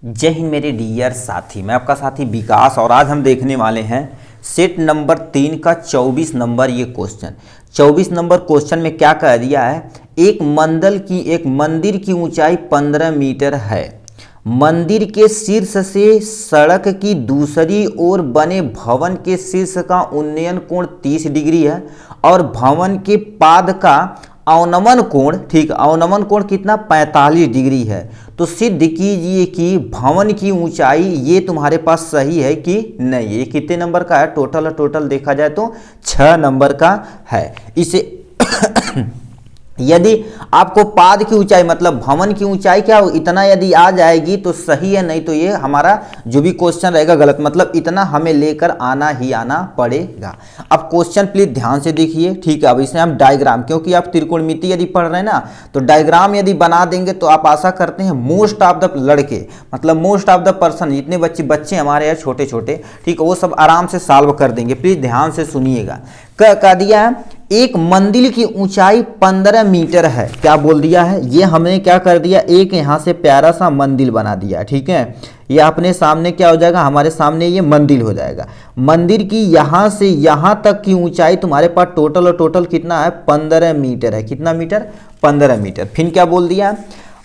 जय हिंद मेरे डियर साथी, मैं आपका साथी विकास और आज हम देखने वाले हैं सेट नंबर 3 का 24 नंबर ये क्वेश्चन। 24 नंबर क्वेश्चन में क्या कह दिया है, एक मंदिर की ऊंचाई 15 मीटर है। मंदिर के शीर्ष से सड़क की दूसरी ओर बने भवन के शीर्ष का उन्नयन कोण 30 डिग्री है और भवन के पाद का अवनमन कोण, ठीक, अवनमन कोण कितना 45 डिग्री है। तो सिद्ध कीजिए कि भवन की ऊंचाई ये तुम्हारे पास सही है कि नहीं। ये कितने नंबर का है, टोटल देखा जाए तो 6 नंबर का है। इसे यदि आपको पाद की ऊंचाई मतलब भवन की ऊंचाई क्या हो, इतना यदि आ जाएगी तो सही है, नहीं तो ये हमारा जो भी क्वेश्चन रहेगा गलत, मतलब इतना हमें लेकर आना ही आना पड़ेगा। अब क्वेश्चन प्लीज ध्यान से देखिए, ठीक है। अब इसे हम डायग्राम, क्योंकि आप त्रिकोणमिति यदि पढ़ रहे हैं ना तो डायग्राम यदि बना देंगे तो आप आशा करते हैं मोस्ट ऑफ द लड़के, मतलब मोस्ट ऑफ द पर्सन, जितने बच्चे हमारे हैं छोटे छोटे, ठीक है, वो सब आराम से सॉल्व कर देंगे। प्लीज ध्यान से सुनिएगा। कह दिया है एक मंदिर की ऊंचाई 15 मीटर है। क्या बोल दिया है, ये हमने क्या कर दिया, एक यहाँ से प्यारा सा मंदिर बना दिया, ठीक है। ये अपने सामने क्या हो जाएगा, हमारे सामने ये मंदिर हो जाएगा। मंदिर की यहाँ से यहाँ तक की ऊंचाई तुम्हारे पास टोटल कितना है, 15 मीटर है। कितना मीटर, 15 मीटर। फिर क्या बोल दिया,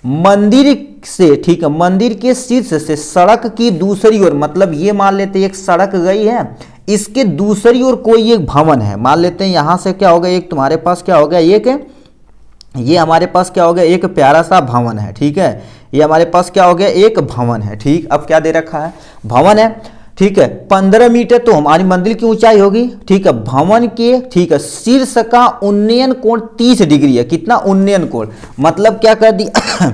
मंदिर से, ठीक है, मंदिर के शीर्ष से सड़क की दूसरी ओर, मतलब ये मान लेते एक सड़क गई है, इसके दूसरी ओर कोई एक भवन है। मान लेते हैं यहां से क्या होगा, एक तुम्हारे पास क्या होगा, एक ये हमारे पास क्या हो गया, एक प्यारा सा भवन है, ठीक है। ये हमारे पास क्या हो गया, एक भवन है, ठीक। अब क्या दे रखा है, भवन है, ठीक है। 15 मीटर तो हमारी मंदिर की ऊंचाई होगी, ठीक है। भवन के, ठीक है, शीर्ष का उन्नयन कोण 30 डिग्री है। कितना, उन्नयन कोण, मतलब क्या कर दिया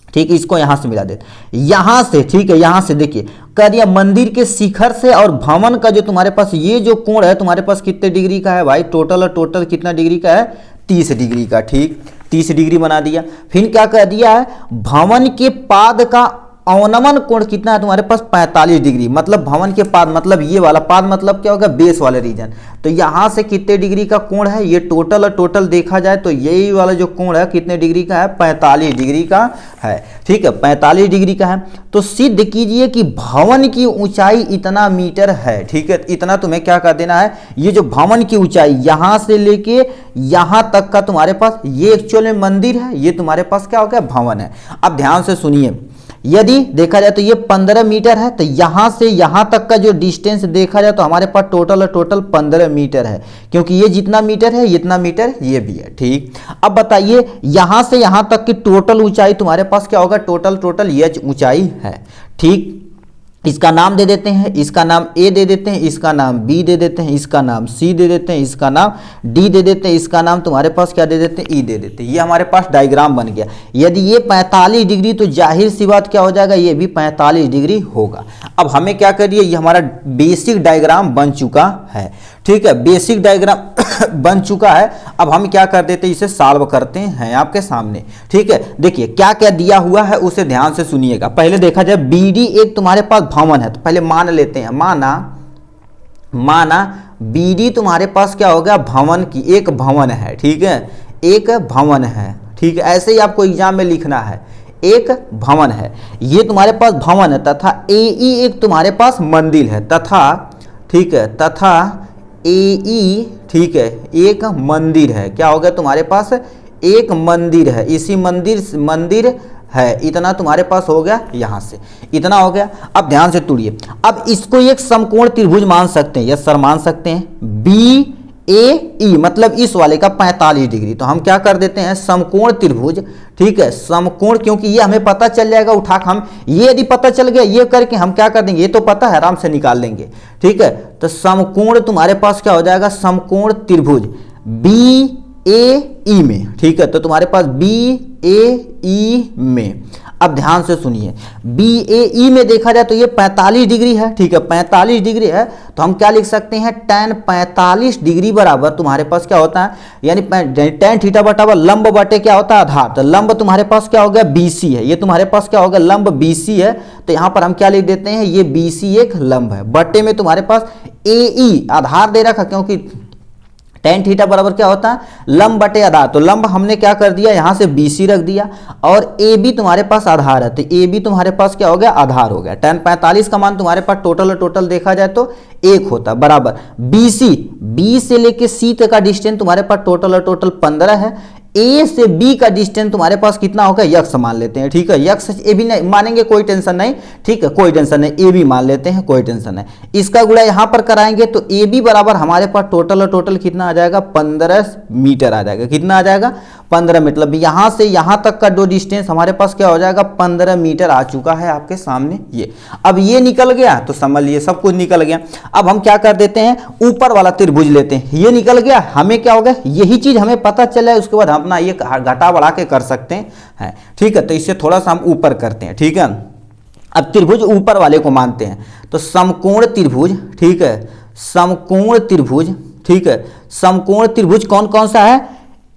ठीक, इसको यहां से मिला देते, यहां से, ठीक है, यहां से देखिए कह दिया मंदिर के शिखर से और भवन का जो तुम्हारे पास ये जो कोण है तुम्हारे पास कितने डिग्री का है भाई, टोटल कितना डिग्री का है, 30 डिग्री का, ठीक, 30 डिग्री बना दिया। फिर क्या कह दिया है, भवन के पाद का अवनमन कोण कितना है तुम्हारे पास, 45 डिग्री। मतलब भवन के पाद, मतलब ये वाला पाद, मतलब क्या होगा, बेस वाला रीजन। तो यहां से कितने डिग्री का कोण है, ये टोटल देखा जाए तो यही वाला जो कोण है कितने डिग्री का है, 45 डिग्री का है, ठीक है, 45 डिग्री का है। तो सिद्ध कीजिए कि भवन की ऊंचाई इतना मीटर है, ठीक है। इतना तुम्हें क्या कर देना है, ये जो भवन की ऊंचाई यहां से लेके यहां तक का तुम्हारे पास, ये एक्चुअल में मंदिर है, ये तुम्हारे पास क्या हो गया, भवन है। अब ध्यान से सुनिए, यदि देखा जाए तो ये 15 मीटर है, तो यहां से यहां तक का जो डिस्टेंस देखा जाए तो हमारे पास टोटल 15 मीटर है, क्योंकि ये जितना मीटर है इतना मीटर ये भी है, ठीक। अब बताइए यहां से यहां तक की टोटल ऊंचाई तुम्हारे पास क्या होगा, टोटल ये ऊंचाई है, ठीक। इसका नाम दे देते हैं, इसका नाम ए दे देते हैं, इसका नाम बी दे देते हैं, इसका नाम सी दे देते हैं, इसका नाम डी दे देते हैं, इसका नाम तुम्हारे पास क्या दे देते हैं, ई दे देते हैं। ये हमारे पास डायग्राम बन गया। यदि ये 45 डिग्री तो जाहिर सी बात क्या हो जाएगा, ये भी 45 डिग्री होगा। अब हमें क्या करिए, ये हमारा बेसिक डायग्राम बन चुका है, ठीक है, बेसिक डायग्राम बन चुका है। अब हम क्या कर देते हैं, इसे सॉल्व करते हैं आपके सामने, ठीक है। देखिए क्या क्या दिया हुआ है उसे ध्यान से सुनिएगा। पहले देखा जाए बीडी एक तुम्हारे पास भवन है, तो पहले मान लेते हैं, माना बीडी तुम्हारे पास क्या हो गया, भवन की एक भवन है, ठीक है, एक भवन है, ठीक है। ऐसे ही आपको एग्जाम में लिखना है, एक भवन है, ये तुम्हारे पास भवन है, तथा एई एक तुम्हारे पास मंदिर है, तथा, ठीक है, तथा एई, ठीक है, एक मंदिर है। क्या हो गया तुम्हारे पास, एक मंदिर है, इसी मंदिर है, इतना तुम्हारे पास हो गया, यहां से इतना हो गया। अब ध्यान से तोड़िए, अब इसको एक समकोण त्रिभुज मान सकते हैं, यस सर मान सकते हैं, बी ए ई, मतलब इस वाले का 45 डिग्री। तो हम क्या कर देते हैं, समकोण त्रिभुज, ठीक है, समकोण, क्योंकि ये हमें पता चल जाएगा उठा, हम ये यदि पता चल गया ये करके हम क्या कर देंगे, ये तो पता है, आराम से निकाल लेंगे, ठीक है। तो समकोण तुम्हारे पास क्या हो जाएगा, समकोण त्रिभुज बी ए ई में, ठीक है। तो तुम्हारे पास बी ए ई में, अब ध्यान से सुनिए, बी ए ई में देखा जाए तो ये 45 डिग्री है, ठीक है, 45 डिग्री है। तो हम क्या लिख सकते हैं, tan 45 डिग्री बराबर तुम्हारे पास क्या होता है, यानी tan थीटा बटा लंब बटे क्या होता है, आधार। तो लंब तुम्हारे पास क्या हो गया, BC है, ये तुम्हारे पास क्या हो गया, लंब BC है। तो यहां पर हम क्या लिख देते हैं, ये BC एक लंब है, बटे में तुम्हारे पास AE आधार दे रखा, क्योंकि टेन थीटा बराबर क्या होता है, लंब बटे आधार। तो लंब हमने क्या कर दिया, यहां से BC रख दिया और AB तुम्हारे पास आधार है, तो AB तुम्हारे पास क्या हो गया, आधार हो गया। tan 45 का मान तुम्हारे पास टोटल देखा जाए तो 1 होता है, बराबर BC, B से लेके C तक का डिस्टेंस तुम्हारे पास टोटल 15 है। A से B का डिस्टेंस तुम्हारे पास कितना होगा, यक्स मान लेते हैं, ठीक है। यक्स AB नहीं मानेंगे, कोई टेंशन नहीं, ठीक है, कोई टेंशन नहीं, AB मान लेते हैं, कोई टेंशन नहीं। इसका गुणा यहां पर कराएंगे तो AB बराबर हमारे पास टोटल कितना आ जाएगा, 15 मीटर आ जाएगा। कितना आ जाएगा, 15 मतलब यहां से यहां तक का जो डिस्टेंस हमारे पास क्या हो जाएगा, 15 मीटर आ चुका है आपके सामने ये। अब ये निकल गया तो समझ लिए सब कुछ निकल गया। अब हम क्या कर देते हैं, ऊपर वाला त्रिभुज लेते हैं, ये निकल गया, हमें क्या हो गया, यही चीज हमें पता चला है। उसके बाद अपना ये घटा बढ़ा के कर सकते हैं, ठीक है। तो इससे थोड़ा सा हम ऊपर करते हैं, ठीक है। अब त्रिभुज ऊपर वाले को मानते हैं, तो समकोण त्रिभुज, ठीक है, समकोण त्रिभुज, ठीक है। समकोण त्रिभुज कौन कौन सा है,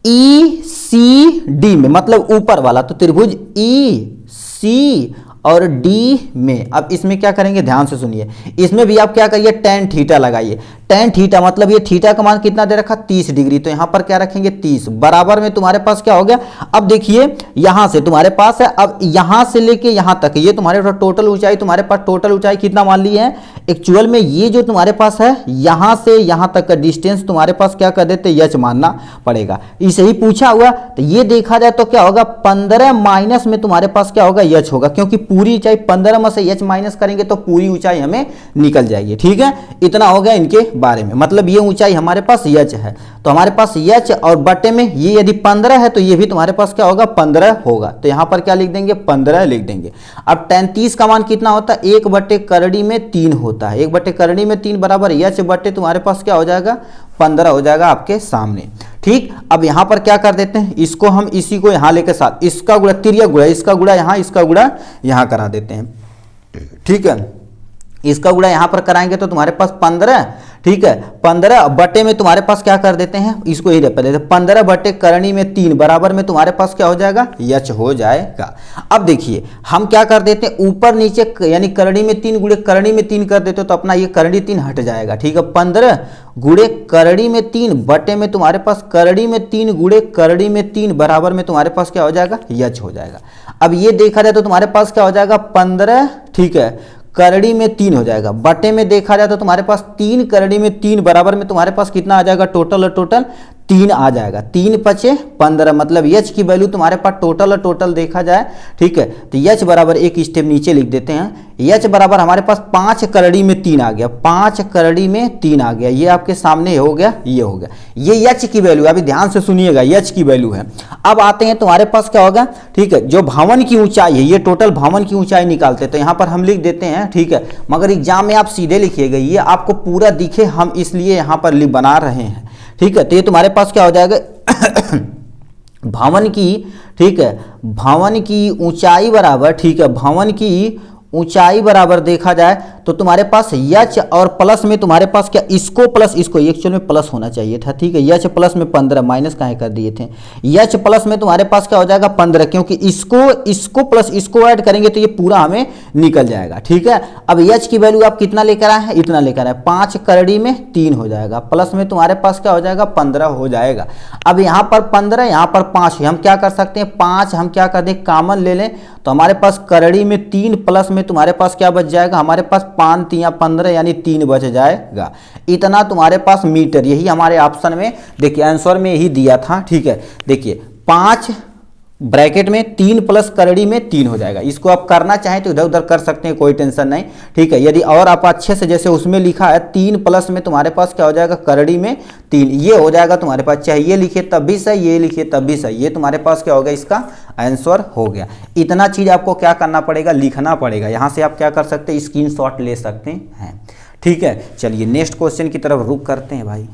ECD में, मतलब ऊपर वाला, तो त्रिभुज EC और D में। अब इसमें क्या करेंगे, ध्यान से सुनिए, इसमें भी आप क्या करिए, tan थीटा लगाइए। tan थीटा मतलब ये थीटा का मान कितना दे रखा, 30 डिग्री, तो यहां पर क्या रखेंगे, 30 बराबर में तुम्हारे पास क्या हो गया। अब देखिए यहां से तुम्हारे पास है, अब यहां से लेके यहां तक ये तुम्हारे टोटल ऊंचाई, तुम्हारे पास टोटल ऊंचाई कितना मान ली है, एक्चुअल में ये जो तुम्हारे पास है यहां से यहां तक का डिस्टेंस तुम्हारे पास क्या कर देते, यच मानना पड़ेगा। इसे ही पूछा हुआ, तो ये देखा जाए तो क्या होगा, 15 माइनस में तुम्हारे पास क्या होगा, यच होगा, क्योंकि पूरी ऊंचाई 15 में से एच माइनस करेंगे तो पूरी ऊंचाई हमें निकल जाएगी, ठीक है। इतना हो गया इनके बारे में, मतलब ये ऊंचाई हमारे पास एच है, तो हमारे पास एच और बटे में ये यदि 15 है तो ये भी तुम्हारे पास क्या होगा, 15 होगा, तो यहां पर क्या लिख देंगे, 15 लिख देंगे। अब tan 30 का मान कितना होता है, 1 बटे करड़ी में 3 होता है, 1 बटे करड़ी में 3 बराबर एच बटे तुम्हारे पास क्या हो जाएगा, 15 हो जाएगा आपके सामने, ठीक। अब यहां पर क्या कर देते हैं, इसको हम इसी को यहां लेके साथ, इसका गुणा तिर्यक गुणा, इसका गुणा यहां, इसका गुणा यहां करा देते हैं, ठीक है। इसका गुणा यहां पर कराएंगे तो तुम्हारे पास 15, ठीक है, 15 बटे में तुम्हारे पास क्या कर देते हैं, इसको ही रख देते हैं, 15 बटे करणी में 3 बराबर में तुम्हारे पास क्या हो जाएगा, यच हो जाएगा। अब देखिए हम क्या कर देते हैं, ऊपर नीचे यानी करणी में 3 गुणे करणी में 3 कर देते तो अपना ये करणी 3 हट जाएगा, ठीक है। 15 गुणे करणी में 3 बटे में तुम्हारे पास करणी में 3 गुणे करणी में 3 बराबर में तुम्हारे पास क्या हो जाएगा, यच हो जाएगा। अब ये देखा जाए तो तुम्हारे पास क्या हो जाएगा, 15, ठीक है, करड़ी में 3 हो जाएगा, बटे में देखा जाए तो तुम्हारे पास 3 करड़ी में 3 बराबर में तुम्हारे पास कितना आ जाएगा, टोटल 3 आ जाएगा, 3 पचे 15, मतलब यच की वैल्यू तुम्हारे पास टोटल देखा जाए, ठीक है। तो यच बराबर एक स्टेप नीचे लिख देते हैं, यच बराबर हमारे पास 5 करड़ी में 3 आ गया, 5 करड़ी में 3 आ गया, ये आपके सामने हो गया, ये हो गया, ये यच की वैल्यू, अभी ध्यान से सुनिएगा, यच की वैल्यू है। अब आते हैं तुम्हारे पास क्या होगा, ठीक है, जो भवन की ऊंचाई है, ये टोटल भवन की ऊंचाई निकालते हैं, तो यहां पर हम लिख देते हैं, ठीक है, मगर एग्जाम में आप सीधे लिखिएगा, ये आपको पूरा दिखे, हम इसलिए यहां पर बना रहे हैं, ठीक है। तो ये तुम्हारे पास क्या हो जाएगा भवन की, ठीक है, भवन की ऊंचाई बराबर, ठीक है, भवन की ऊंचाई बराबर देखा जाए तो तुम्हारे पास यच और प्लस में तुम्हारे पास क्या, इसको प्लस इसको, एक्चुअल में प्लस होना चाहिए था, ठीक है। यच प्लस में 15, माइनस काहे कर दिए थे, यच प्लस में तुम्हारे पास क्या हो जाएगा 15, क्योंकि इसको प्लस इसको ऐड करेंगे तो ये पूरा हमें निकल जाएगा, ठीक है। अब यच की वैल्यू आप कितना लेकर आए हैं, इतना लेकर आए, 5 करड़ी में 3 हो जाएगा, प्लस में तुम्हारे पास क्या हो जाएगा, 15 हो जाएगा। अब यहाँ पर 15, यहाँ पर 5 हम क्या कर सकते हैं, 5 हम क्या कर दें, कॉमन ले लें, तो हमारे पास करड़ी में 3 प्लस में तुम्हारे पास क्या बच जाएगा, हमारे पास 5 3 15 यानी 3 बच जाएगा, इतना तुम्हारे पास मीटर। यही हमारे ऑप्शन में देखिए आंसर में यही दिया था, ठीक है। देखिए 5 ब्रैकेट में 3 प्लस करड़ी में 3 हो जाएगा, इसको आप करना चाहें तो इधर उधर कर सकते हैं, कोई टेंशन नहीं, ठीक है। यदि और आप अच्छे से जैसे उसमें लिखा है 3 प्लस में तुम्हारे पास क्या हो जाएगा, करड़ी में 3, ये हो जाएगा तुम्हारे पास, चाहे ये लिखिए तब भी सही, ये लिखिए तब भी सही, ये तुम्हारे पास क्या हो गया, इसका आंसर हो गया। इतना चीज आपको क्या करना पड़ेगा, लिखना पड़ेगा, यहां से आप क्या कर सकते हैं, स्क्रीनशॉट ले सकते हैं, ठीक है। चलिए नेक्स्ट क्वेश्चन की तरफ रुख करते हैं भाई।